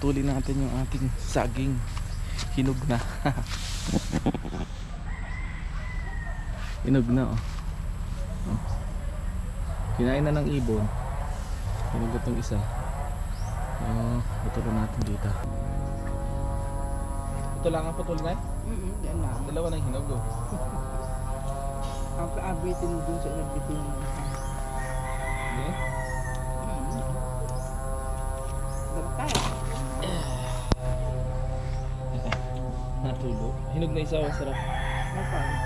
puputulin natin yung ating saging. Hinog na. Hinog na, oh. Oh. Kinain na ng ibon. Hinog itong isa. Putulin natin dito. Ito lang ang putulin na? Yan na. Dalawa ng hinog, oh. Ang kaabitin mo dun sa nagbitin mo. Hindi? Nagtayo. Natulo. Hinog na isa, oh. Sarap. Napal.